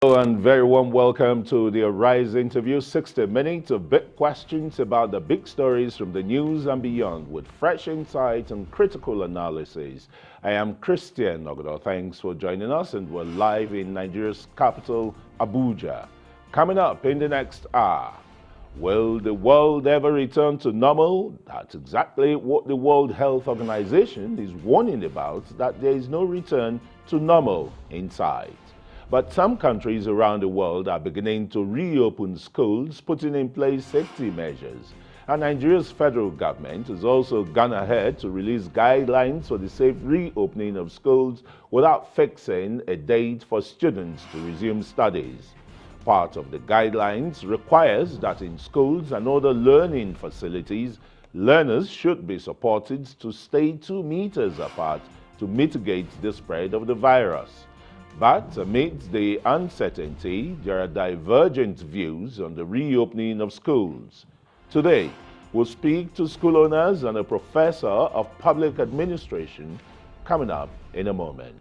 Hello and very warm welcome to the Arise interview, 60 minutes of big questions about the big stories from the news and beyond with fresh insight and critical analysis. I am Christian Ogodo. Thanks for joining us, and we're live in Nigeria's capital, Abuja. Coming up in the next hour, will the world ever return to normal? That's exactly what the World Health Organization is warning about, that there is no return to normal in sight. But some countries around the world are beginning to reopen schools, putting in place safety measures. And Nigeria's federal government has also gone ahead to release guidelines for the safe reopening of schools without fixing a date for students to resume studies. Part of the guidelines requires that in schools and other learning facilities, learners should be supported to stay 2 meters apart to mitigate the spread of the virus. But amidst the uncertainty, there are divergent views on the reopening of schools. Today, we'll speak to school owners and a professor of public administration, coming up in a moment.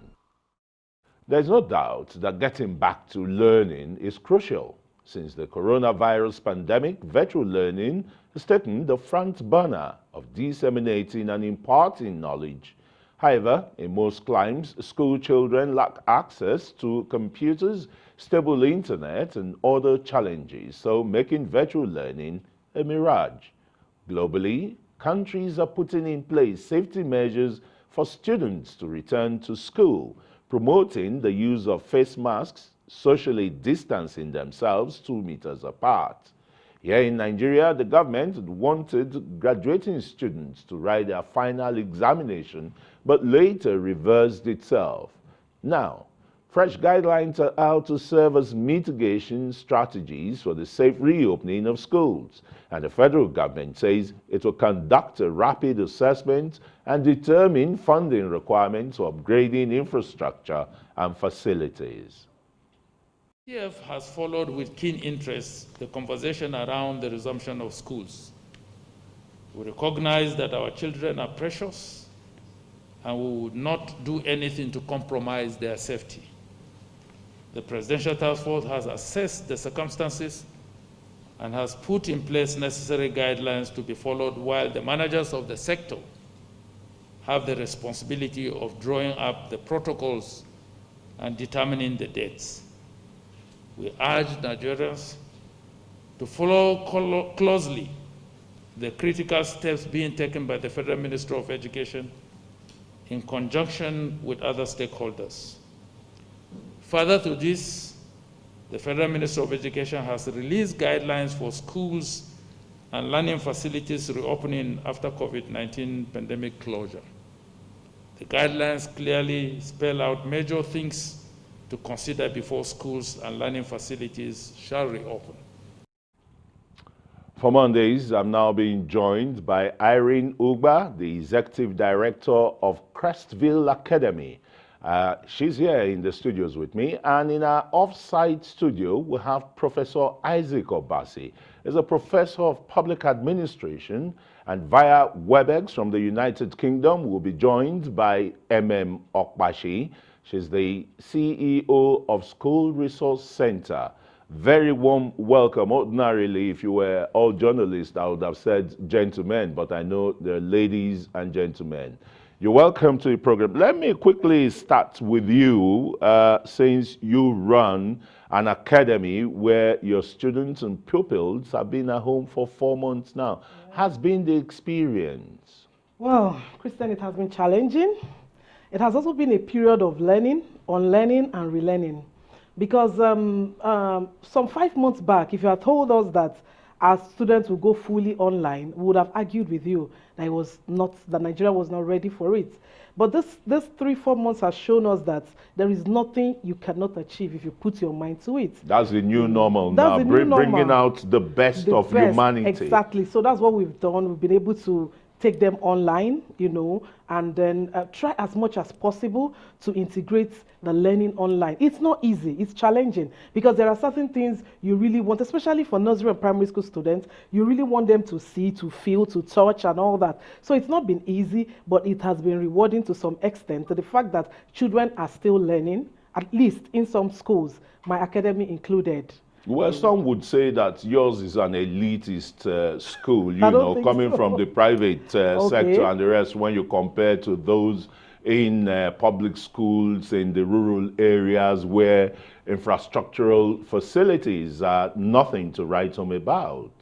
There's no doubt that getting back to learning is crucial. Since the coronavirus pandemic, virtual learning has taken the front burner of disseminating and imparting knowledge. However, in most climes, school children lack access to computers, stable internet, and other challenges, so making virtual learning a mirage. Globally, countries are putting in place safety measures for students to return to school, promoting the use of face masks, socially distancing themselves 2 meters apart. Here in Nigeria, the government wanted graduating students to write their final examination, but later reversed itself. Now, fresh guidelines are out to serve as mitigation strategies for the safe reopening of schools, and the federal government says it will conduct a rapid assessment and determine funding requirements for upgrading infrastructure and facilities. TF has followed with keen interest the conversation around the resumption of schools. We recognize that our children are precious, and we would not do anything to compromise their safety. The Presidential Task Force has assessed the circumstances and has put in place necessary guidelines to be followed, while the managers of the sector have the responsibility of drawing up the protocols and determining the dates. We urge Nigerians to follow closely the critical steps being taken by the Federal Ministry of Education in conjunction with other stakeholders. Further to this, the Federal Ministry of Education has released guidelines for schools and learning facilities reopening after COVID-19 pandemic closure. The guidelines clearly spell out major things to consider before schools and learning facilities shall reopen. For Mondays, I'm now being joined by Irene Ugbah, the Executive Director of Crestville Academy. She's here in the studios with me, and in our off-site studio, we have Professor Isaac Obasi. He's a professor of public administration, and via Webex from the United Kingdom, we'll be joined by Emem Opashi. She's the CEO of School Resource Center. Very warm welcome. Ordinarily, if you were all journalists, I would have said gentlemen, but I know they're ladies and gentlemen. You're welcome to the program. Let me quickly start with you, since you run an academy where your students and pupils have been at home for 4 months now. Has been the experience? Well, Christian, it has been challenging. It has also been a period of learning, unlearning, and relearning. Because some 5 months back, if you had told us that our students will go fully online, we would have argued with you that Nigeria was not ready for it. But this 3-4 months has shown us that there is nothing you cannot achieve if you put your mind to it. That's the new normal now, bringing out the best of humanity. Exactly. So that's what we've done. We've been able to take them online, and then try as much as possible to integrate the learning online. It's not easy, it's challenging, because there are certain things you really want, especially for nursery and primary school students, you really want them to see, to feel, to touch and all that. So it's not been easy, but it has been rewarding to some extent, to the fact that children are still learning at least in some schools, my academy included. Well, some would say that yours is an elitist school, I don't think coming so. from the private Okay. sector and the rest when you compare to those in public schools in the rural areas where infrastructural facilities are nothing to write home about.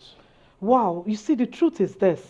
Wow, you see, the truth is this.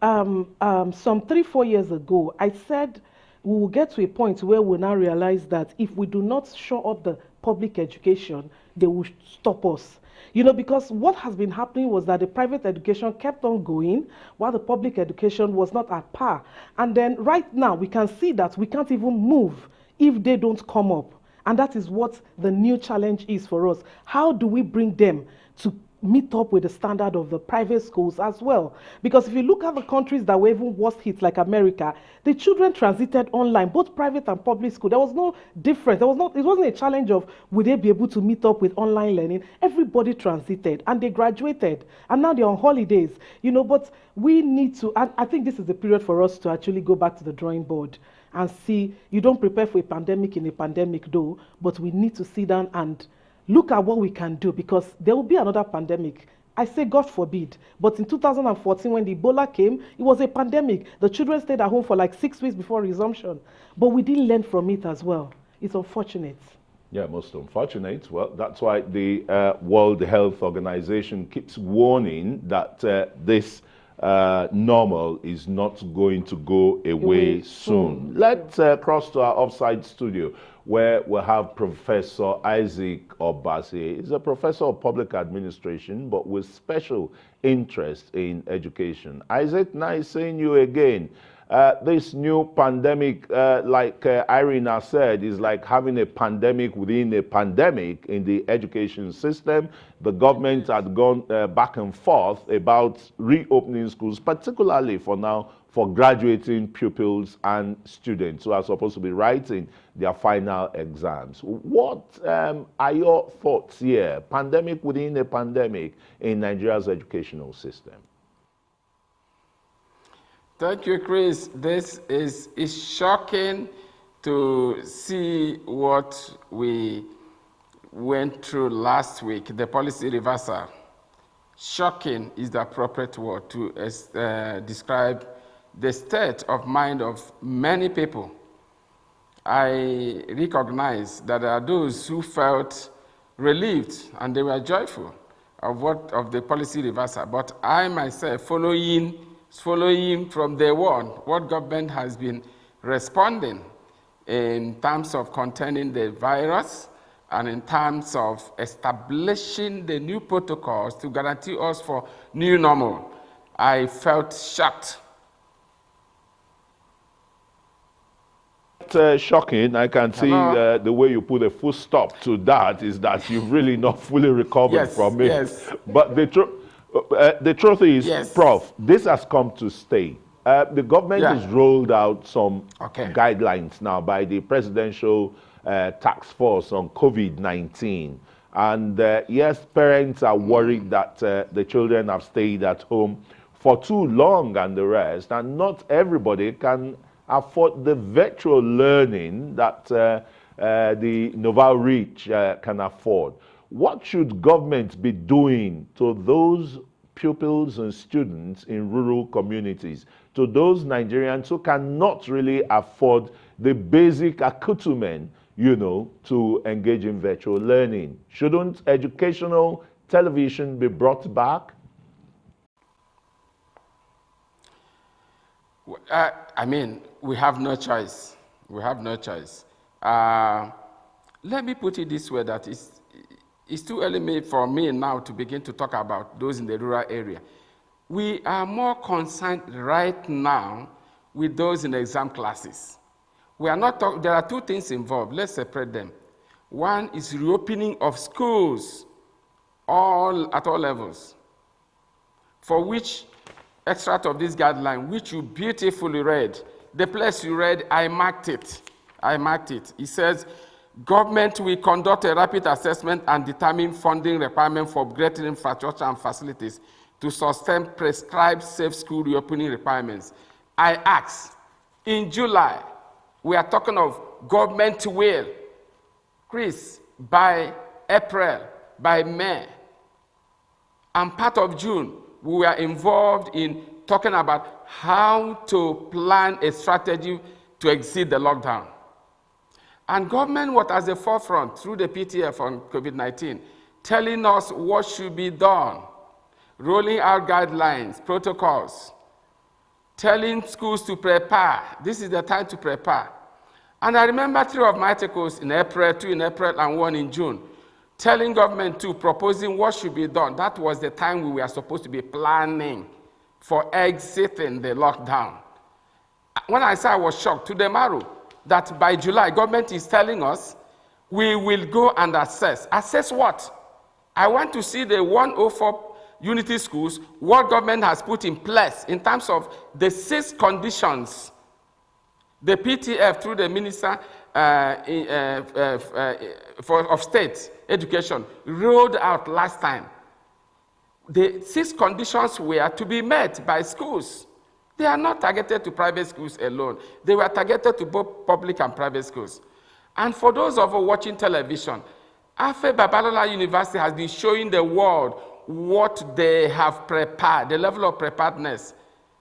Some 3-4 years ago, I said we will get to a point where we now realize that if we do not show up the public education, they will stop us. Because what has been happening was that the private education kept on going while the public education was not at par. And then right now, we can see that we can't even move if they don't come up. And that is what the new challenge is for us. How do we bring them to meet up with the standard of the private schools as well? Because if you look at the countries that were even worst hit, like America, the children transited online, both private and public school. There was no difference. It wasn't a challenge of would they be able to meet up with online learning. Everybody transited and they graduated, and now they're on holidays. But we need to, and I think this is the period for us to actually go back to the drawing board and see. You don't prepare for a pandemic in a pandemic though, but we need to sit down and look at what we can do, because there will be another pandemic. I say God forbid, but in 2014 when the Ebola came, it was a pandemic. The children stayed at home for like 6 weeks before resumption, but we didn't learn from it as well. It's unfortunate. Yeah, most unfortunate. Well, that's why the World Health Organization keeps warning that this normal is not going to go away soon. Let's cross to our offside studio, where we'll have Professor Isaac Obasi. He's a professor of public administration, but with special interest in education. Isaac, nice seeing you again. This new pandemic, like Irene has said, is like having a pandemic within a pandemic in the education system. The government had gone back and forth about reopening schools, particularly for now, for graduating pupils and students who are supposed to be writing their final exams. What are your thoughts here? Pandemic within a pandemic in Nigeria's educational system. Thank you, Chris. This is shocking to see what we went through last week, the policy reversal. Shocking is the appropriate word to describe the state of mind of many people. I recognize that there are those who felt relieved and they were joyful of the policy reversal, but I myself, following from day one what government has been responding in terms of containing the virus and in terms of establishing the new protocols to guarantee us for new normal, I felt shocked. Shocking. I can see the way you put a full stop to that is that you've really not fully recovered from it. Yes. But the truth is, yes, Prof, this has come to stay. The government has rolled out some guidelines now by the Presidential Task Force on COVID-19. And yes, parents are worried that the children have stayed at home for too long and the rest, and not everybody can afford the virtual learning that the Novel Reach can afford. What should government be doing to those pupils and students in rural communities, to those Nigerians who cannot really afford the basic accoutrement, to engage in virtual learning? Shouldn't educational television be brought back? I mean, we have no choice. We have no choice. Let me put it this way, that it's too early for me now to begin to talk about those in the rural area. We are more concerned right now with those in exam classes. We are not talking, there are two things involved. Let's separate them. One is reopening of schools at all levels, for which extract of this guideline, which you beautifully read, the place you read, I marked it. It says, government will conduct a rapid assessment and determine funding requirement for upgrading infrastructure and facilities to sustain prescribed safe school reopening requirements. I ask, in July, we are talking of government will Chris, by April, by May, and part of June, we were involved in talking about how to plan a strategy to exceed the lockdown. And government was at the forefront through the PTF on COVID-19, telling us what should be done, rolling out guidelines, protocols, telling schools to prepare. This is the time to prepare. And I remember 3 of my articles in April, 2 in April, and 1 in June, telling government to proposing what should be done. That was the time we were supposed to be planning for exiting the lockdown. When I said I was shocked to the marrow that by July, government is telling us we will go and assess. Assess what? I want to see the 104 unity schools, what government has put in place in terms of the 6 conditions the PTF through the Minister of State Education rolled out last time. The 6 conditions were to be met by schools. They are not targeted to private schools alone. They were targeted to both public and private schools. And for those of us watching television, Afe Babalola University has been showing the world what they have prepared, the level of preparedness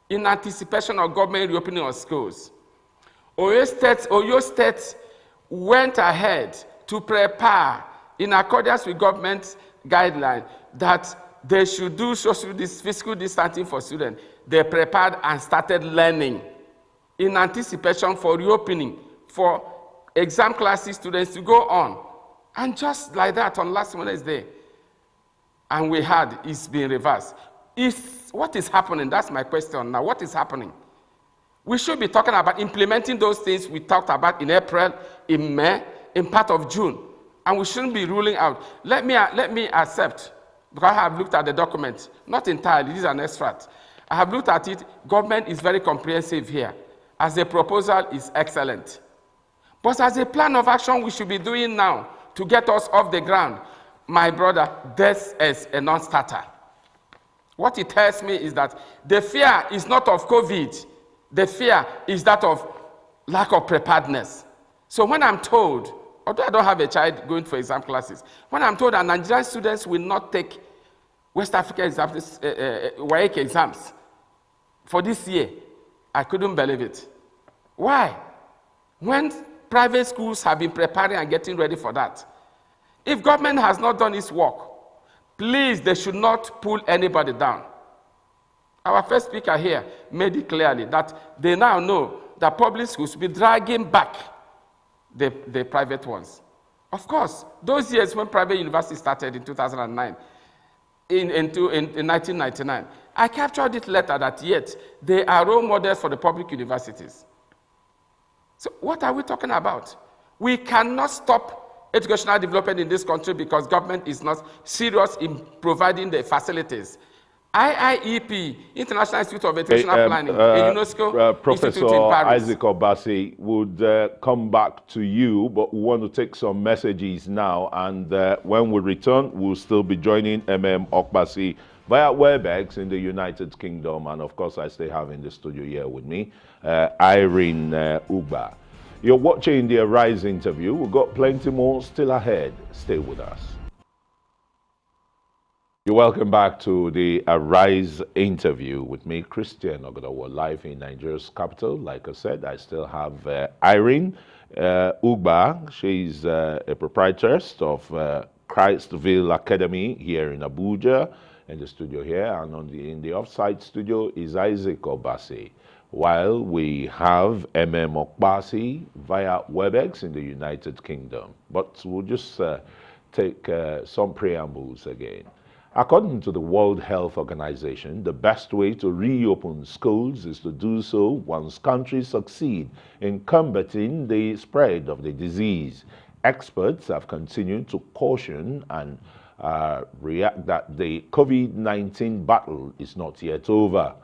in anticipation of government reopening of schools. Oyo State went ahead to prepare in accordance with government guidelines that they should do this physical distancing for students. They prepared and started learning in anticipation for reopening, for exam classes students to go on. And just like that on last Wednesday, and we had it's been reversed. What is happening? That's my question now. What is happening? We should be talking about implementing those things we talked about in April, in May, in part of June. And we shouldn't be ruling out. Let me accept, because I have looked at the document, not entirely, this is an extract. I have looked at it. Government is very comprehensive here. As a proposal, is excellent. But as a plan of action we should be doing now to get us off the ground, my brother, this is a non-starter. What it tells me is that the fear is not of COVID. The fear is that of lack of preparedness. So when I'm told, although I don't have a child going for exam classes, when I'm told that Nigerian students will not take West African exams, WAEC exams for this year, I couldn't believe it. Why? When private schools have been preparing and getting ready for that. If government has not done its work, please, they should not pull anybody down. Our first speaker here made it clearly that they now know that public schools will be dragging back the private ones. Of course, those years when private universities started in 2009, in 1999, I captured it later that yet they are role models for the public universities. So what are we talking about? We cannot stop educational development in this country because government is not serious in providing the facilities. IIEP, International Institute of Educational Planning, a UNESCO Professor Institute in Paris. Isaac Obasi would come back to you, but we want to take some messages now, and when we return, we'll still be joining Emem Opashi via Webex in the United Kingdom, and of course I still have in the studio here with me, Irene Ugbah. You're watching the Arise interview. We've got plenty more still ahead. Stay with us. You're welcome back to the Arise interview with me, Christian Ogadawa, live in Nigeria's capital. Like I said, I still have Irene Ugbah. She's a proprietress of Crestville Academy here in Abuja, in the studio here, and in the offsite studio is Isaac Obasi, while we have Emem Opashi via Webex in the United Kingdom. But we'll just take some preambles again. According to the World Health Organization, the best way to reopen schools is to do so once countries succeed in combating the spread of the disease. Experts have continued to caution and react that the COVID-19 battle is not yet over.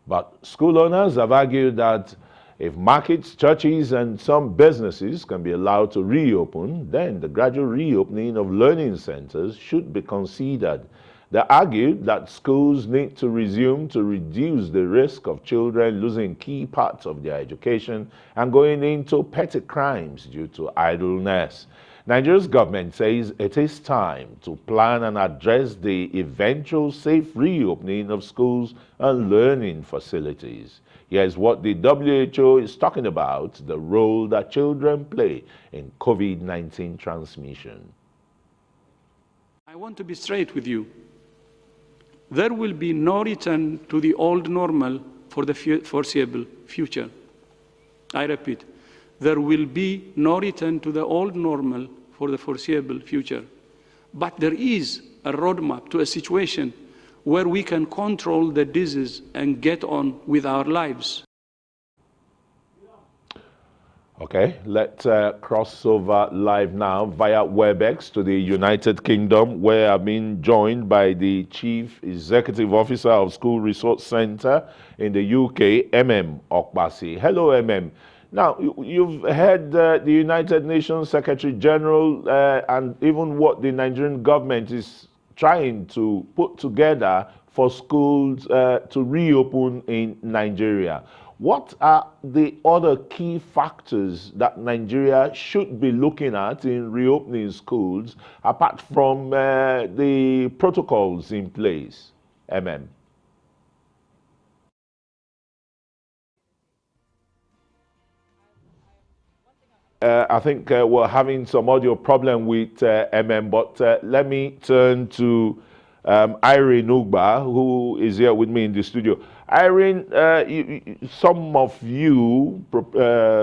But school owners have argued that if markets, churches, and some businesses can be allowed to reopen, then the gradual reopening of learning centers should be considered. They argued that schools need to resume to reduce the risk of children losing key parts of their education and going into petty crimes due to idleness. Nigeria's government says it is time to plan and address the eventual safe reopening of schools and learning facilities. Here's what the WHO is talking about, the role that children play in COVID-19 transmission. I want to be straight with you. There will be no return to the old normal for the foreseeable future. I repeat, there will be no return to the old normal for the foreseeable future. But there is a roadmap to a situation where we can control the disease and get on with our lives. Okay, let's cross over live now via Webex to the United Kingdom, where I've been joined by the Chief Executive Officer of School Resource Centre in the UK, Emem Obasi. Hello, Emem. Now, you've heard the United Nations Secretary General and even what the Nigerian government is trying to put together for schools to reopen in Nigeria. What are the other key factors that Nigeria should be looking at in reopening schools, apart from the protocols in place, Emem? I think we're having some audio problem with Emem, but let me turn to Irene Ugbah, who is here with me in the studio. Irene, some of you,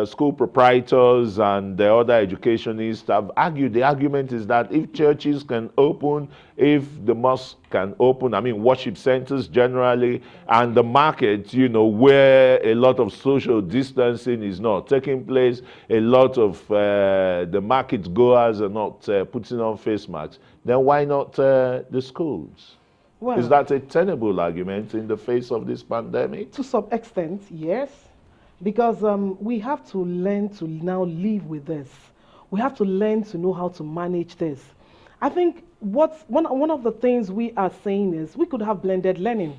school proprietors and the other educationists have argued, the argument is that if churches can open, if the mosque can open, I mean worship centers generally, and the market, you know, where a lot of social distancing is not taking place, a lot of the market goers are not putting on face masks, then why not the schools? Well, is that a tenable argument in the face of this pandemic? to some extent, yes, because we have to learn to now live with this. We have to learn to know how to manage this. I think one of the things we are saying is we could have blended learning,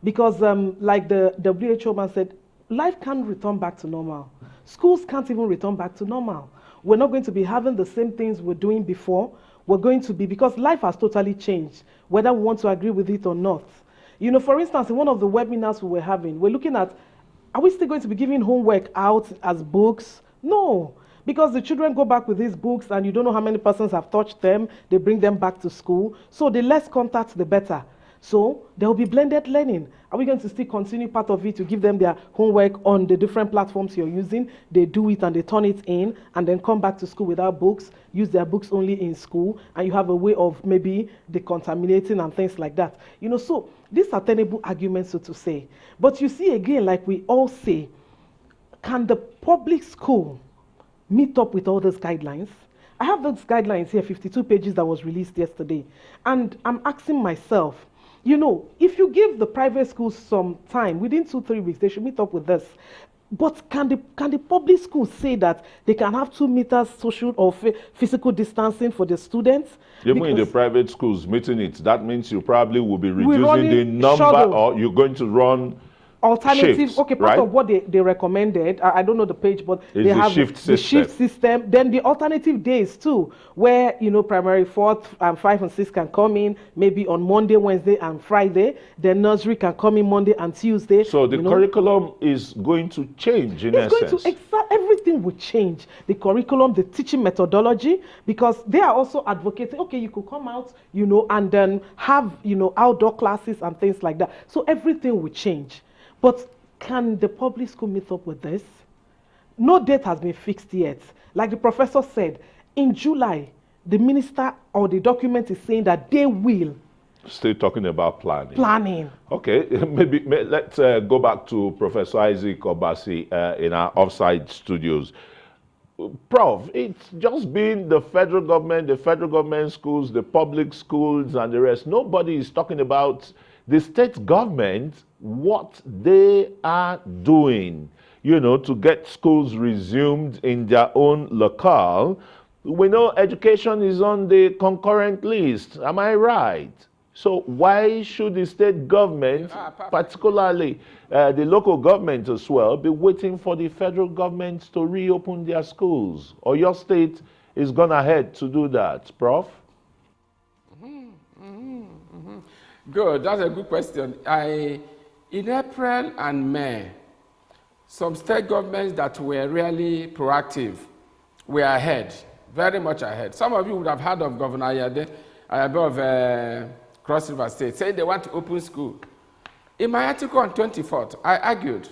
because like the WHO man said, life can't return back to normal. Schools can't even return back to normal. We're not going to be having the same things we're doing before. We're going to be, because life has totally changed, whether we want to agree with it or not. You know, for instance, in one of the webinars we were having, we're looking at, are we still going to be giving homework out as books? No, because the children go back with these books and you don't know how many persons have touched them, they bring them back to school. So the less contact, the better. So there will be blended learning. Are we going to still continue part of it to give them their homework on the different platforms you're using? They do it and they turn it in and then come back to school without books, use their books only in school, and you have a way of maybe decontaminating and things like that. You know, so these are tenable arguments, so to say. But you see, again, like we all say, can the public school meet up with all those guidelines? I have those guidelines here, 52 pages that was released yesterday. And I'm asking myself, you know, if you give the private schools some time, within 2-3 weeks, they should meet up with this. But can the public schools say that they can have 2 meters social or physical distancing for the students? Even in the private schools meeting it, that means you probably will be reducing the number, or you're going to run alternative shifts, okay, part right? of what they recommended, I don't know the page, but Is they the have shift the system. shift system, then the alternative days too, where, you know, primary 4th and 5 and 6 can come in maybe on Monday, Wednesday and Friday, then nursery can come in Monday and Tuesday. So the curriculum is going to change in essence. It's going to, everything will change. The curriculum, the teaching methodology, because they are also advocating, okay, you could come out, you know, and then have, you know, outdoor classes and things like that. So everything will change. But can the public school meet up with this? No date has been fixed yet. Like the professor said, in July, the minister or the document is saying that they will. Still talking about planning. Planning. Okay, maybe let's go back to Professor Isaac Obasi in our offside studios. Prof, it's just been the federal government schools, the public schools and the rest. Nobody is talking about the state government, what they are doing, you know, to get schools resumed in their own locale. We know education is on the concurrent list. Am I right? So why should the state government, particularly the local government as well, be waiting for the federal government to reopen their schools? Or your state is gone ahead to do that, Prof? Good, that's a good question. In April and May, some state governments that were really proactive were ahead, very much ahead. Some of you would have heard of Governor Ayade of Cross River State saying they want to open school. In my article on 24th, I argued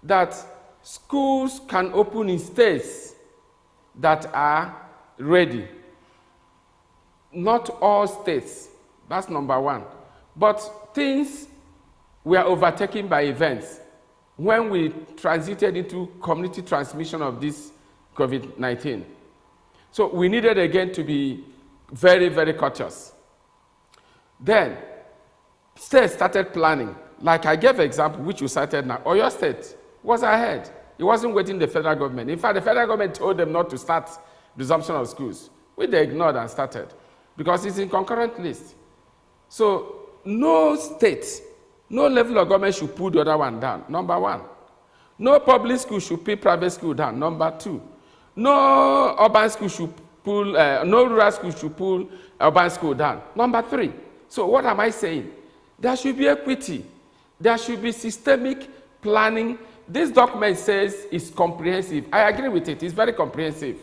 that schools can open in states that are ready. Not all states, that's number one. But things were overtaken by events when we transited into community transmission of this COVID-19. So we needed again to be very, very cautious. Then, states started planning. Like I gave an example, which you cited now. Oyo State was ahead. It wasn't waiting the federal government. In fact, the federal government told them not to start resumption of schools, which they ignored and started, because it's in concurrent list. So no state, no level of government should pull the other one down, number one. No public school should pull private school down, number two. No urban school should pull, no rural school should pull urban school down, number three. So what am I saying? There should be equity. There should be systemic planning. This document says it's comprehensive. I agree with it. It's very comprehensive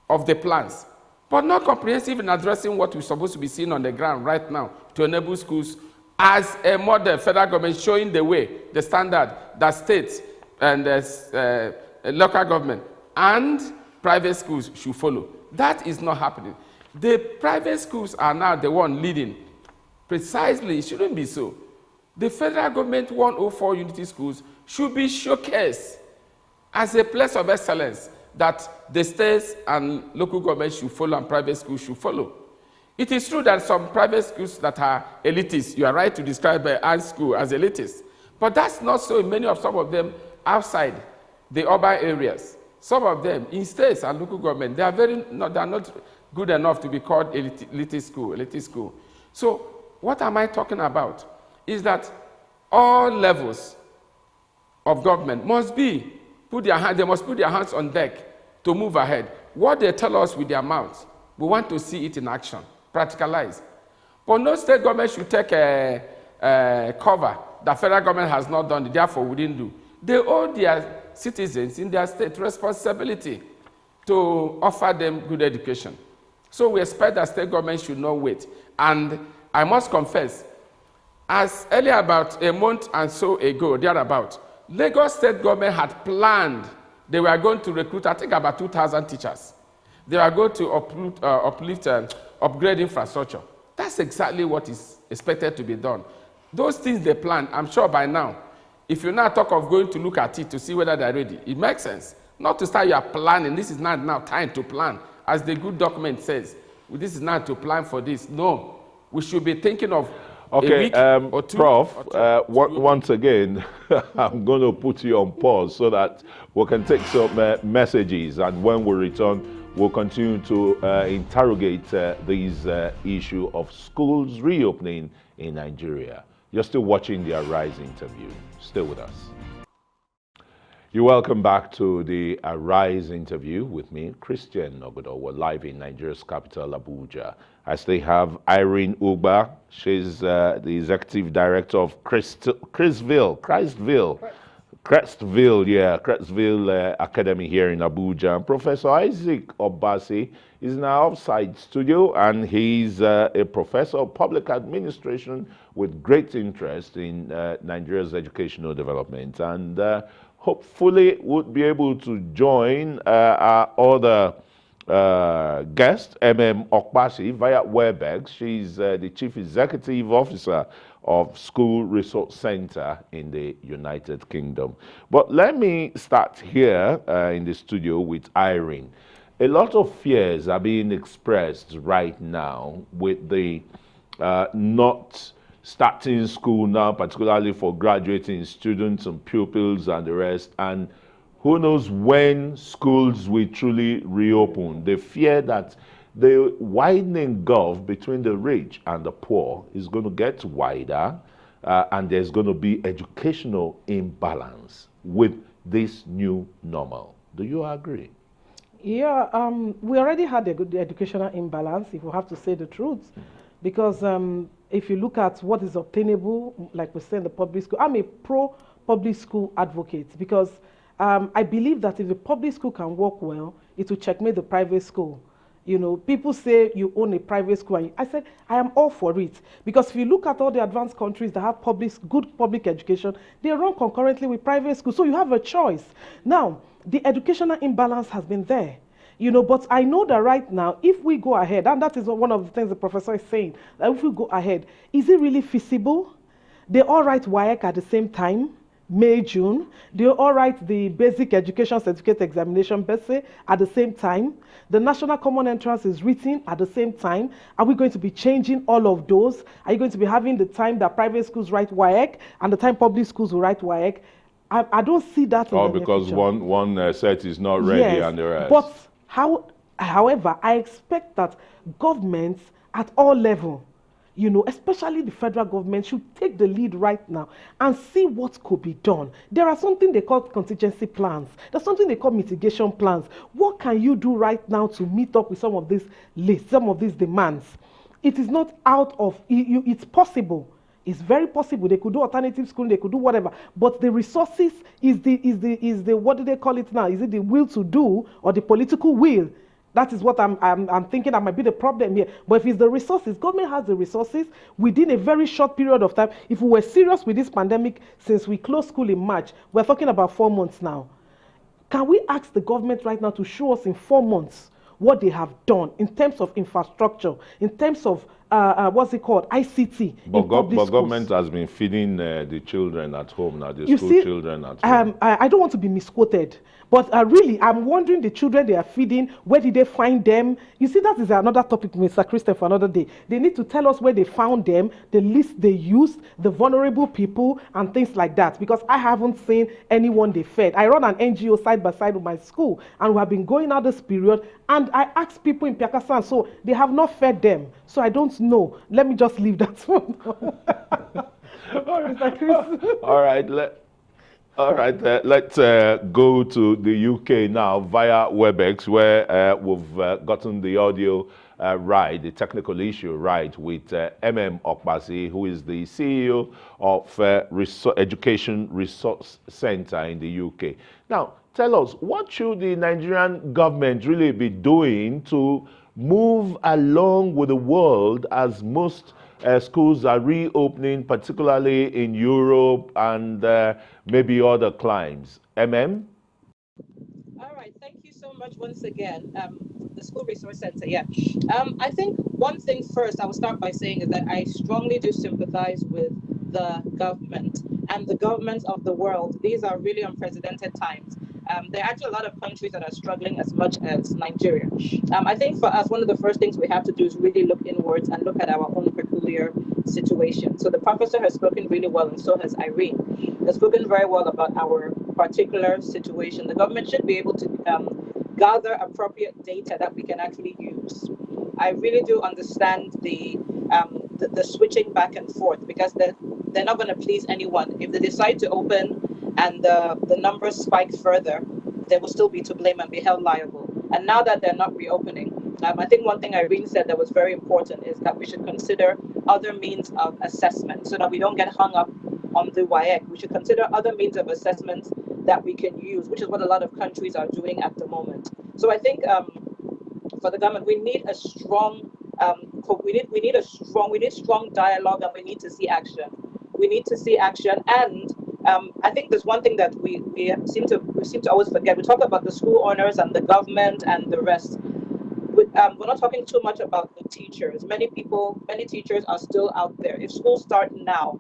of the plans, but not comprehensive in addressing what we're supposed to be seeing on the ground right now to enable schools as a model, federal government showing the way, the standard that states and local government and private schools should follow. That is not happening. The private schools are now the one leading. Precisely, it shouldn't be so. The federal government 104 unity schools should be showcased as a place of excellence that the states and local governments should follow and private schools should follow. It is true that some private schools that are elitist, you are right to describe Ann School as elitist, but that's not so in many of some of them outside the urban areas. Some of them in states and local government, they are not good enough to be called elitist school. So what am I talking about? Is that all levels of government must they must put their hands on deck to move ahead. What they tell us with their mouths, we want to see it in action, practicalize. But no state government should take a cover that federal government has not done, therefore we didn't do. They owe their citizens in their state responsibility to offer them good education. So we expect that state government should not wait. And I must confess, as early about a month and so ago, thereabout, Lagos state government had planned they were going to recruit, I think, about 2,000 teachers. They were going to upgrade infrastructure. That's exactly what is expected to be done. Those things they planned, I'm sure by now, if you now talk of going to look at it to see whether they're ready, it makes sense. Not to start your planning. This is not now time to plan. As the good document says, this is not to plan for this. No, we should be thinking of a week or two. Prof, once again, I'm going to put you on pause so that we can take some messages, and when we return, we'll continue to interrogate this issue of schools reopening in Nigeria. You're still watching the Arise interview. Stay with us. You're welcome back to the Arise interview with me, Christian Ogodo. We're live in Nigeria's capital, Abuja. I still have Irene Ugbah. She's the executive director of Crestville Academy here in Abuja. And Professor Isaac Obasi is in our offside studio, and he's a professor of public administration with great interest in Nigeria's educational development. And hopefully would be able to join our other guest, Emem Opashi, via Webex. She's the Chief Executive Officer of School Resource Center in the United Kingdom. But let me start here in the studio with Irene. A lot of fears are being expressed right now with the not starting school now, particularly for graduating students and pupils and the rest, and who knows when schools will truly reopen. They fear that the widening gulf between the rich and the poor is going to get wider, and there's going to be educational imbalance with this new normal. Do you agree? Yeah, we already had a good educational imbalance, if we have to say the truth, because if you look at what is obtainable, like we say in the public school, I'm a pro public school advocate because I believe that if the public school can work well, it will checkmate the private school. You know, people say you own a private school, and I said I am all for it because if you look at all the advanced countries that have good public education, they run concurrently with private schools, so you have a choice. Now, the educational imbalance has been there. You know, but I know that right now, if we go ahead, and that is one of the things the professor is saying, that if we go ahead, is it really feasible? They all write WAEC at the same time, May, June. They all write the basic education certificate examination, BESE, at the same time. The national common entrance is written at the same time. Are we going to be changing all of those? Are you going to be having the time that private schools write WAEC and the time public schools will write WAEC? I don't see that in the near because future. one set is not ready Yes, and the rest. but however, I expect that governments at all levels, you know, especially the federal government, should take the lead right now and see what could be done. There are something they call contingency plans. There's something they call mitigation plans. What can you do right now to meet up with some of these lists, some of these demands? It is not out of, it's possible. It's very possible. They could do alternative schooling, they could do whatever. But the resources is the what do they call it now? Is it the will to do or the political will? That is what I'm thinking that might be the problem here. But if it's the resources, government has the resources within a very short period of time. If we were serious with this pandemic, since we closed school in March, we're talking about 4 months now. Can we ask the government right now to show us in 4 months what they have done in terms of infrastructure, in terms of what's it called, ICT? But, But government has been feeding the children at home now, the school children at home. I don't want to be misquoted, but really, I'm wondering the children they are feeding, where did they find them? You see, that is another topic, Mr. Christian, for another day. They need to tell us where they found them, the list they used, the vulnerable people, and things like that, because I haven't seen anyone they fed. I run an NGO side by side with my school, and we have been going out this period, and I asked people in Piakasan, so they have not fed them. So I don't know. Let me just leave that one. Mr. Chris. All right, let's go to the UK now via Webex, where we've gotten the audio right, the technical issue right, with Emem Obasi, who is the CEO of Education Resource Center in the UK. Now, tell us, what should the Nigerian government really be doing to move along with the world as most schools are reopening, particularly in Europe and maybe other climes? Emem? All right, thank you so much once again. The School Resource Center, yeah. I think one thing first I will start by saying is that I strongly do sympathize with the government and the governments of the world. These are really unprecedented times. There are actually a lot of countries that are struggling as much as Nigeria. I think for us, one of the first things we have to do is really look inwards and look at our own peculiar situation. So the professor has spoken really well, and so has Irene. Has spoken very well about our particular situation. The government should be able to gather appropriate data that we can actually use. I really do understand the switching back and forth, because they're not going to please anyone. If they decide to open and the numbers spike further, they will still be to blame and be held liable. And now that they're not reopening, I think one thing Irene said that was very important is that we should consider other means of assessment so that we don't get hung up on the WAEC. We should consider other means of assessment that we can use, which is what a lot of countries are doing at the moment. So I think for the government, we need a strong we need strong dialogue, and we need to see action. We need to see action, and I think there's one thing that we seem to always forget. We talk about the school owners and the government and the rest. We're not talking too much about the teachers. Many teachers are still out there. If schools start now,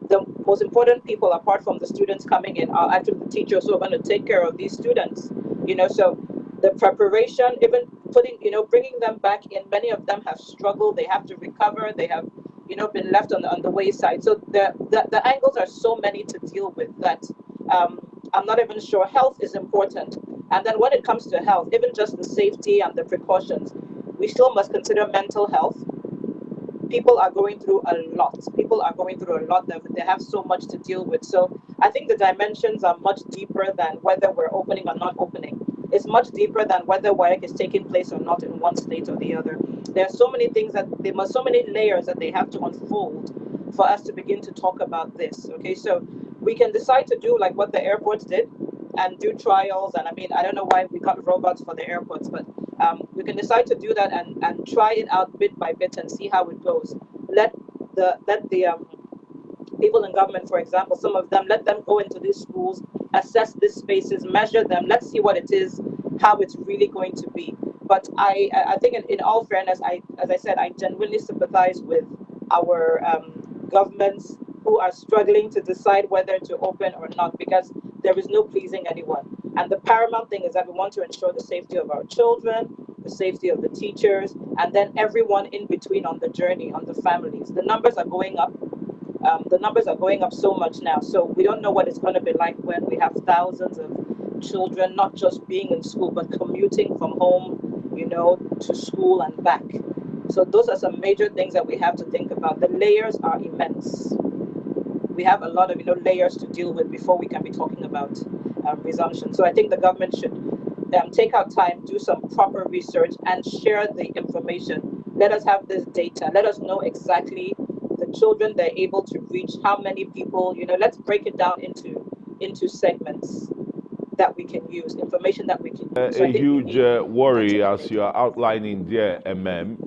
the most important people, apart from the students coming in, are actually the teachers who are going to take care of these students. So the preparation, even bringing them back in, many of them have struggled. They have to recover. They have, been left on the wayside. So the angles are so many to deal with that I'm not even sure. Health is important. And then when it comes to health, even just the safety and the precautions, we still must consider mental health. People are going through a lot. They have so much to deal with. So I think the dimensions are much deeper than whether we're opening or not opening. is much deeper than whether WAEC is taking place or not in one state or the other. There are so many things so many layers that they have to unfold for us to begin to talk about this. Okay, so we can decide to do like what the airports did and do trials. And I mean, I don't know why we got robots for the airports, but we can decide to do that and try it out bit by bit and see how it goes. Let the people in government, for example, some of them, let them go into these schools, assess these spaces, measure them. Let's see what it is, how it's really going to be. But I think in all fairness, as I said, I genuinely sympathize with our governments who are struggling to decide whether to open or not, because there is no pleasing anyone. And the paramount thing is that we want to ensure the safety of our children, the safety of the teachers, and then everyone in between on the journey, on the families. The numbers are going up. The numbers are going up so much now. So we don't know what it's going to be like when we have thousands of children not just being in school, but commuting from home, to school and back. So those are some major things that we have to think about. The layers are immense. We have a lot of layers to deal with before we can be talking about resumption. So I think the government should take out time, do some proper research, and share the information. Let us have this data. Let us know exactly the children they're able to reach, how many people. Let's break it down into segments that we can use, information that we can use. So A huge worry, as you are outlining there, Emem.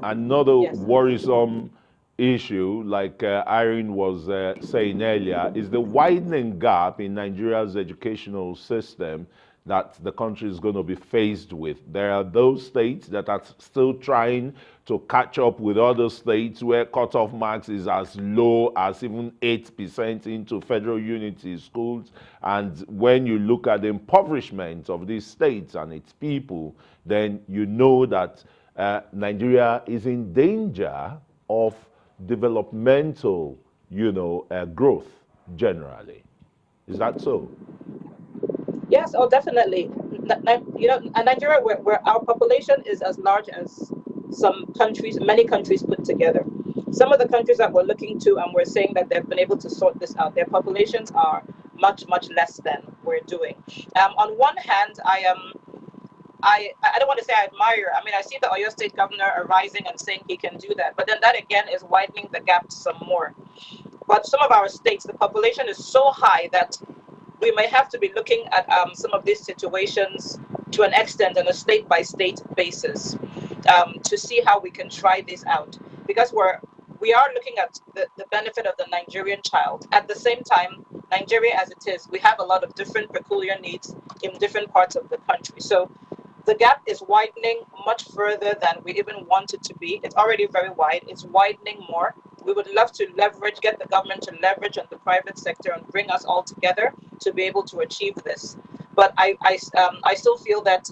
Another Yes. worrisome issue, like Irene was saying earlier, is the widening gap in Nigeria's educational system that the country is going to be faced with. There are those states that are still trying to catch up with other states where cutoff marks is as low as even 8% into federal unity schools. And when you look at the impoverishment of these states and its people, then you know that Nigeria is in danger of developmental, growth generally. Is that so? Yes, definitely. In Nigeria, where our population is as large as many countries put together. Some of the countries that we're looking to and we're saying that they've been able to sort this out, their populations are much, much less than we're doing. On one hand, I don't want to say I admire. I mean, I see the Oyo State governor arising and saying he can do that, but then that again is widening the gap some more. But some of our states, the population is so high that we may have to be looking at some of these situations to an extent on a state-by-state basis to see how we can try this out. Because we are looking at the benefit of the Nigerian child. At the same time, Nigeria as it is, we have a lot of different peculiar needs in different parts of the country. So the gap is widening much further than we even want it to be. It's already very wide. It's widening more. We would love to get the government to leverage on the private sector and bring us all together to be able to achieve this. But I still feel that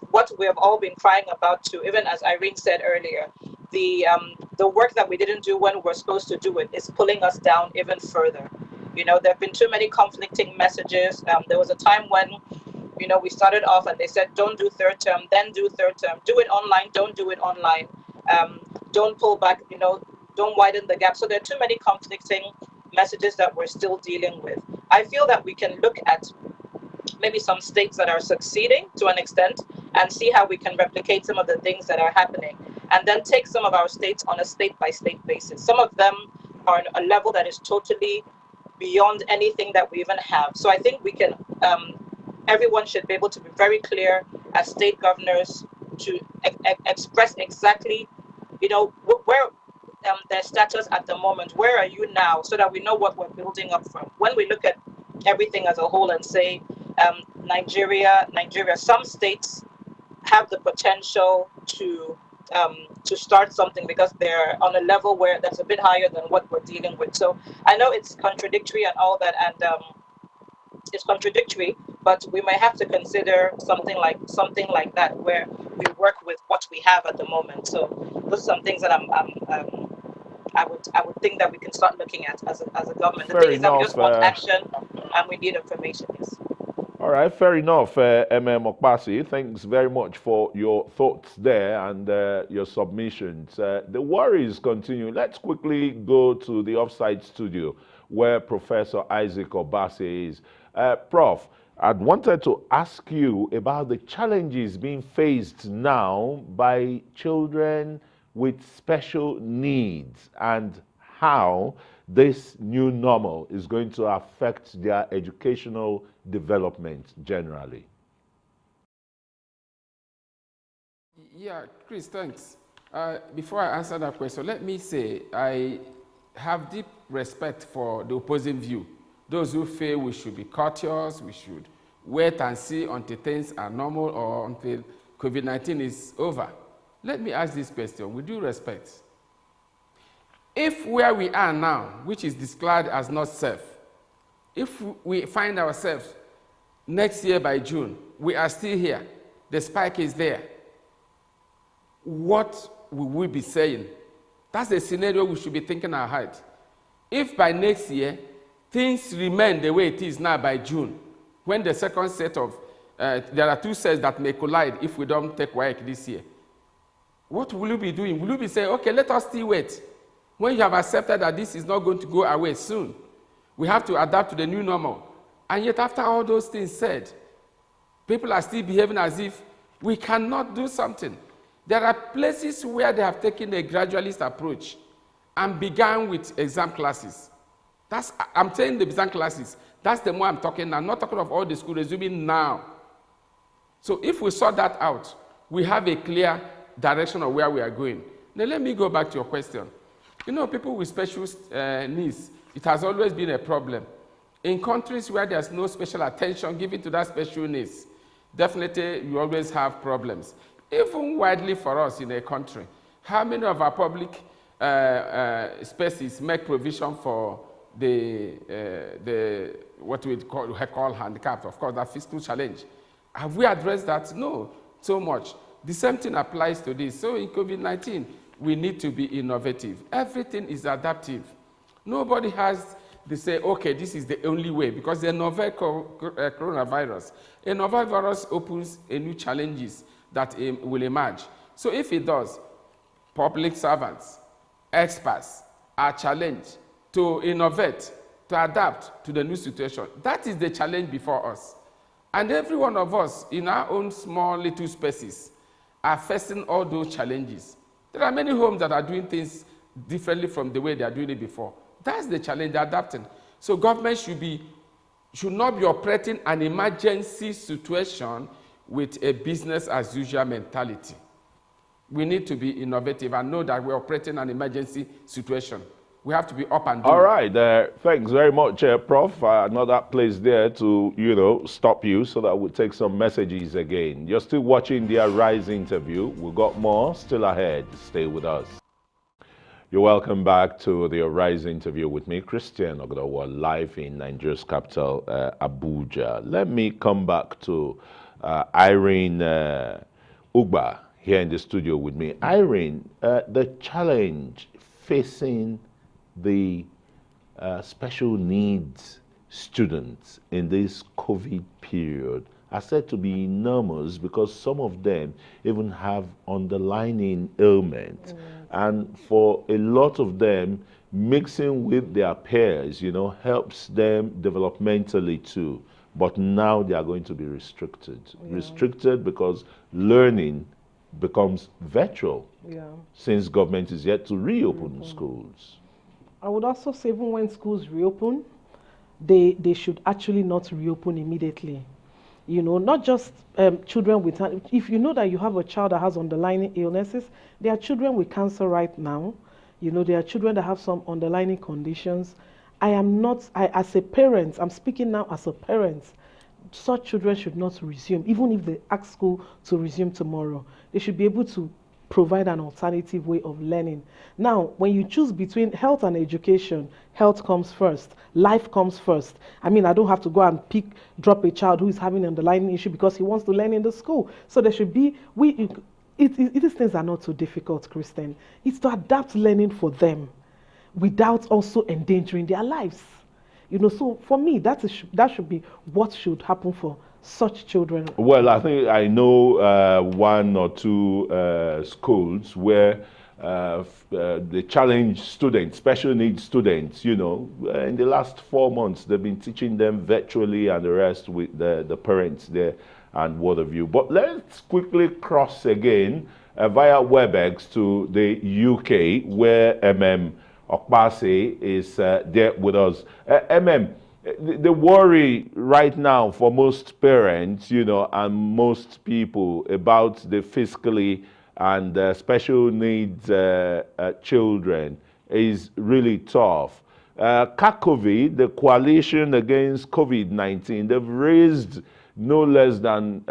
what we have all been crying about too, even as Irene said earlier, the work that we didn't do when we were supposed to do it is pulling us down even further. There have been too many conflicting messages. There was a time when we started off and they said, don't do third term, then do third term, do it online, don't do it online, don't pull back, don't widen the gap. So there are too many conflicting messages that we're still dealing with. I feel that we can look at maybe some states that are succeeding to an extent and see how we can replicate some of the things that are happening, and then take some of our states on a state-by-state basis. Some of them are on a level that is totally beyond anything that we even have. So I think we can, everyone should be able to be very clear as state governors to express exactly, where their status at the moment. Where are you now? So that we know what we're building up from. When we look at everything as a whole and say, Nigeria, some states have the potential to start something because they're on a level where that's a bit higher than what we're dealing with. So I know it's contradictory and all that, and it's contradictory, but we may have to consider something like that, where we work with what we have at the moment. So those are some things that I would think that we can start looking at as a government. The thing is that we just want action and we need information. Yes. All right, fair enough, Emem Opashi. Thanks very much for your thoughts there and your submissions. The worries continue. Let's quickly go to the offsite studio where Professor Isaac Obasi is. Prof, I'd wanted to ask you about the challenges being faced now by children with special needs and how this new normal is going to affect their educational development generally. Yeah, Chris, thanks. Before I answer that question, let me say I have deep respect for the opposing view. Those who feel we should be courteous, we should wait and see until things are normal or until COVID-19 is over. Let me ask this question with due respect. If where we are now, which is declared as not safe, if we find ourselves next year by June, we are still here, the spike is there, what will we be saying? That's the scenario we should be thinking ahead. If by next year, things remain the way it is now by June, when the second set of, there are two sets that may collide if we don't take WAEC this year, what will you be doing? Will you be saying, okay, let us still wait? When you have accepted that this is not going to go away soon, we have to adapt to the new normal. And yet after all those things said, people are still behaving as if we cannot do something. There are places where they have taken a gradualist approach and began with exam classes. I'm saying the exam classes. That's the more I'm talking now. I'm not talking of all the schools resuming now. So if we sort that out, we have a clear direction of where we are going. Now let me go back to your question. You know, people with special needs, it has always been a problem. In countries where there's no special attention given to that special needs, definitely you always have problems. Even widely for us in a country, how many of our public spaces make provision for the what we call handicapped? Of course, that physical challenge. Have we addressed that? No, so much. The same thing applies to this. So in COVID-19, we need to be innovative. Everything is adaptive. Nobody has to say, okay, this is the only way, because the novel coronavirus, a novel virus opens a new challenges that will emerge. So if it does, public servants, experts are challenged to innovate, to adapt to the new situation. That is the challenge before us. And every one of us in our own small little spaces are facing all those challenges. There are many homes that are doing things differently from the way they are doing it before. That's the challenge, adapting. So government should not be operating an emergency situation with a business as usual mentality. We need to be innovative and know that we're operating an emergency situation. We have to be up and doing. All right, thanks very much, Prof. Another place there to, stop you so that we'll take some messages again. You're still watching the Arise interview. We've got more still ahead. Stay with us. You're welcome back to the Arise interview with me, Christian Ogdowa, live in Nigeria's capital, Abuja. Let me come back to Irene Ugbah here in the studio with me. Irene, the challenge facing the special needs students in this COVID period are said to be enormous, because some of them even have underlying ailments. And for a lot of them, mixing with their peers, helps them developmentally too. But now they are going to be restricted. Yeah. Restricted because learning becomes virtual, since government is yet to reopen schools. I would also say even when schools reopen, they should actually not reopen immediately. Not just children with, if you know that you have a child that has underlying illnesses, there are children with cancer right now. There are children that have some underlying conditions. As a parent, I'm speaking now as a parent, such children should not resume, even if they ask school to resume tomorrow. They should be able to provide an alternative way of learning. Now, when you choose between health and education, health comes first, life comes first. I don't have to go and drop a child who is having an underlying issue because he wants to learn in the school. So there should be, these things are not so difficult, Kristen. It's to adapt learning for them without also endangering their lives. So for me, that should be what should happen for such children. Well, I think I know one or two schools where the challenged students, special needs students, you know, in the last 4 months, they've been teaching them virtually and the rest with the parents there and what have you. But let's quickly cross again via Webex to the UK, where Obasi is there with us. The worry right now for most parents, you know, and most people about the fiscally and special needs children is really tough. CACOVID, the Coalition Against COVID-19, they've raised no less than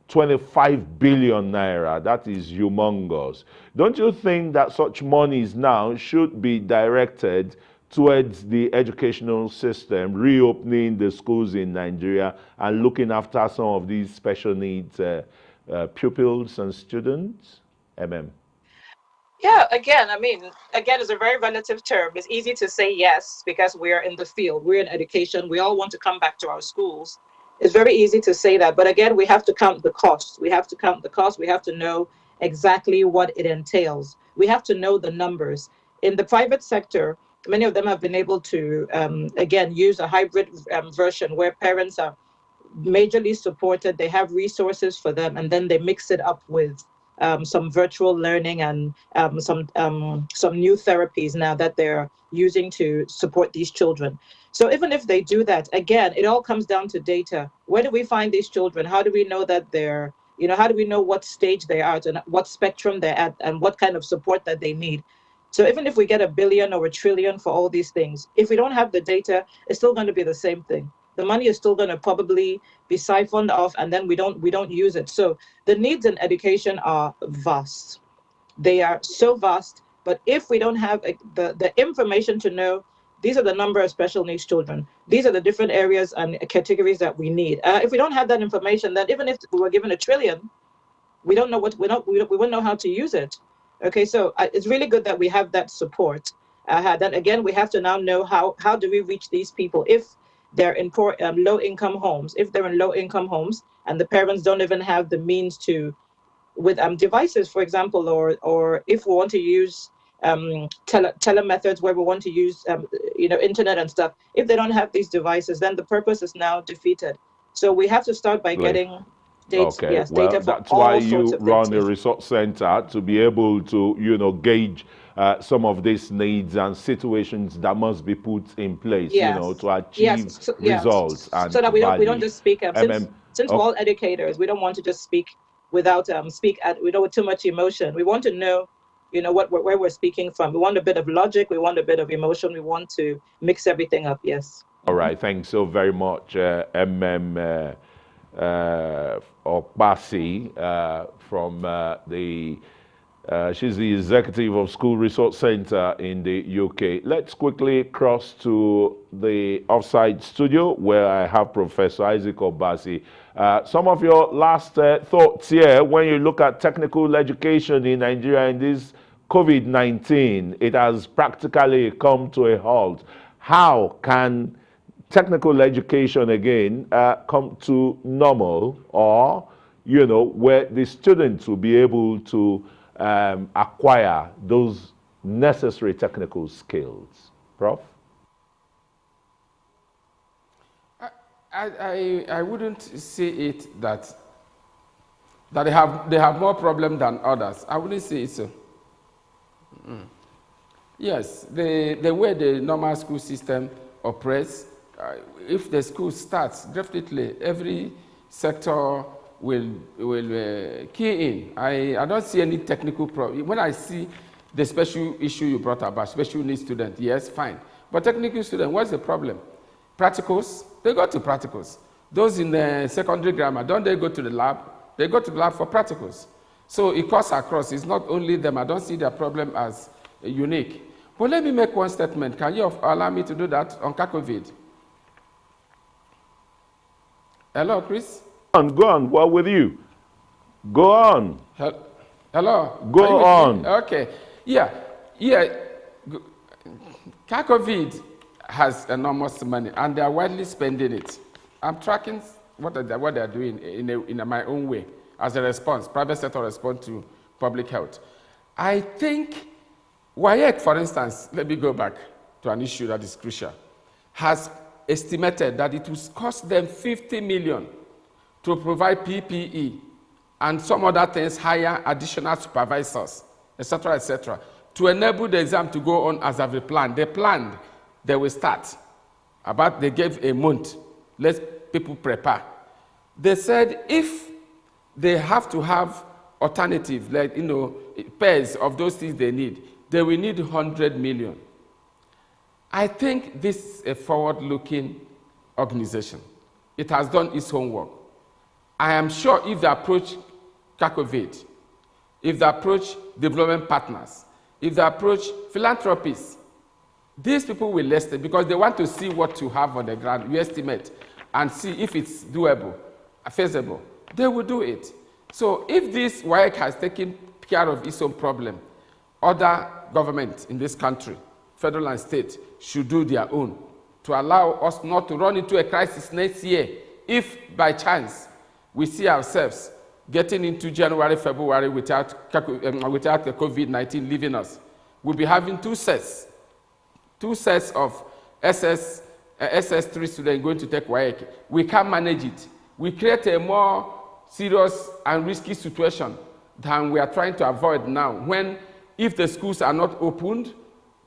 25 billion naira. That is humongous. Don't you think that such monies now should be directed towards the educational system, reopening the schools in Nigeria and looking after some of these special needs pupils and students? Emem. Yeah, again, it's a very relative term. It's easy to say yes because we're in the field, we're in education, we all want to come back to our schools. It's very easy to say that, but again, we have to count the costs. We have to count the cost. We have to know exactly what it entails. We have to know the numbers. In the private sector, many of them have been able to, again, use a hybrid version where parents are majorly supported, they have resources for them, and then they mix it up with some virtual learning and some new therapies now that they're using to support these children. So even if they do that, again, it all comes down to data. Where do we find these children? How do we know that they're, how do we know what stage they are at and what spectrum they're at and what kind of support that they need? So even if we get $1 billion or $1 trillion for all these things, if we don't have the data, it's still going to be the same thing. The money is still going to probably be siphoned off, and then we don't use it. So the needs in education are vast. They are so vast. But if we don't have the information to know, these are the number of special needs children, these are the different areas and categories that we need. If we don't have that information, then even if we were given $1 trillion, we don't know we wouldn't know how to use it. Okay, so it's really good that we have that support. Then again, we have to now know how do we reach these people if they're in poor, low-income homes. If they're in low-income homes and the parents don't even have the means to, with devices, for example, or if we want to use tele methods where we want to use internet and stuff. If they don't have these devices, then the purpose is now defeated. So we have to start by getting data. Okay, yes, well, data that's why you run a things. resource center to be able to gauge some of these needs and situations that must be put in place, to achieve results and so that we don't just speak. Since we're all educators, we don't want to just speak without with too much emotion. We want to know, where we're speaking from. We want a bit of logic. We want a bit of emotion. We want to mix everything up. Yes. All right. Thanks so very much, Emem Opashi from she's the executive of School Resource Center in the UK. Let's quickly cross to the offside studio where I have Professor Isaac Obasi. Some of your last thoughts here when you look at technical education in Nigeria in this COVID-19, it has practically come to a halt. How can technical education again come to normal, or where the students will be able to acquire those necessary technical skills? Prof? I wouldn't say it that they have more problem than others. I wouldn't say it so. Yes, the way the normal school system operates, if the school starts, definitely every sector will key in. I don't see any technical problem. When I see the special issue you brought about, special needs student, yes, fine. But technical student, what's the problem? Practicals, they go to practicals. Those in the secondary grammar, don't they go to the lab? They go to the lab for practicals. So it cuts across. It's not only them. I don't see their problem as unique. But let me make one statement. Can you allow me to do that on CACOVID? Hello, Chris? Go on. What with you? Go on. Hello? Go on. Okay. Yeah. CACOVID has enormous money, and they are widely spending it. I'm tracking what they are doing in my own way as a response, private sector response to public health. I think WAEC, for instance, let me go back to an issue that is crucial, has estimated that it will cost them 50 million to provide PPE and some other things, hire additional supervisors, etc., to enable the exam to go on as they planned. They planned, they will start. They gave a month, let people prepare. They said if they have to have alternative, like, pairs of those things they need, they will need 100 million. I think this is a forward-looking organization. It has done its homework. I am sure if they approach CACOVID, if they approach development partners, if they approach philanthropists, these people will listen because they want to see what you have on the ground, you estimate, and see if it's doable, feasible. They will do it. So if this WAEC has taken care of its own problem, other governments in this country, federal and state, should do their own to allow us not to run into a crisis next year if by chance we see ourselves getting into January, February without the COVID-19 leaving us. We'll be having two sets of SS3 students going to take WAEC. We can't manage it. We create a more serious and risky situation than we are trying to avoid now, when if the schools are not opened,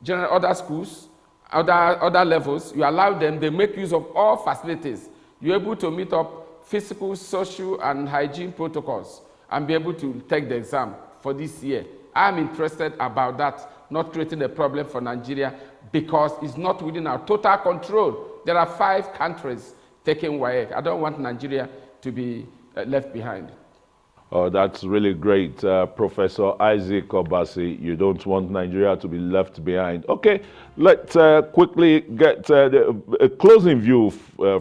other schools, other levels, you allow them, they make use of all facilities. You're able to meet up physical, social, and hygiene protocols and be able to take the exam for this year. I'm interested about that, not creating a problem for Nigeria because it's not within our total control. There are 5 countries taking WAEC. I don't want Nigeria to be left behind. Oh, that's really great, Professor Isaac Obasi. You don't want Nigeria to be left behind. Okay, let's quickly get a closing view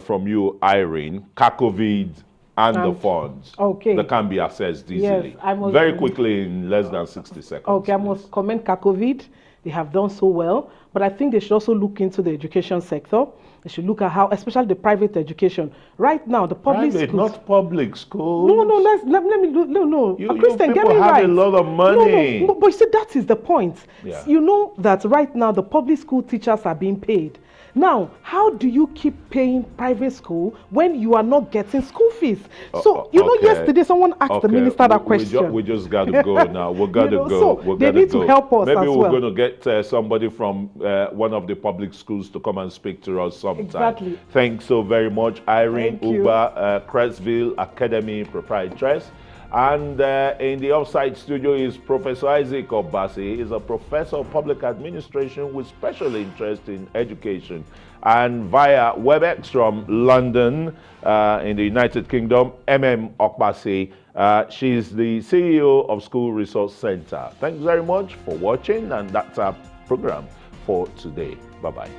from you, Irene. CACOVID and the funds that can be accessed easily. Yes, very quickly in less than 60 seconds. Okay, please. I must commend CACOVID. They have done so well, but I think they should also look into the education sector. They should look at how, especially the private education. Right now, the public schools. Not public schools. No. Christian, get me right. Have a lot of money. No, but you see, that is the point. Yeah. You know that right now the public school teachers are being paid. Now, how do you keep paying private school when you are not getting school fees? So, yesterday someone asked the minister that question. We just got to go now. We've got to go. So they need to help us. Maybe we're going to get somebody from one of the public schools to come and speak to us sometime. Exactly. Thanks so very much, Irene, Ugbah, Crestville Academy Proprietress. And in the offsite studio is Professor Isaac Obasi. He's a professor of public administration with special interest in education. And via Webex from London in the United Kingdom, Emem Opashi. She's the CEO of School Resource Center. Thanks very much for watching, and that's our program for today. Bye-bye.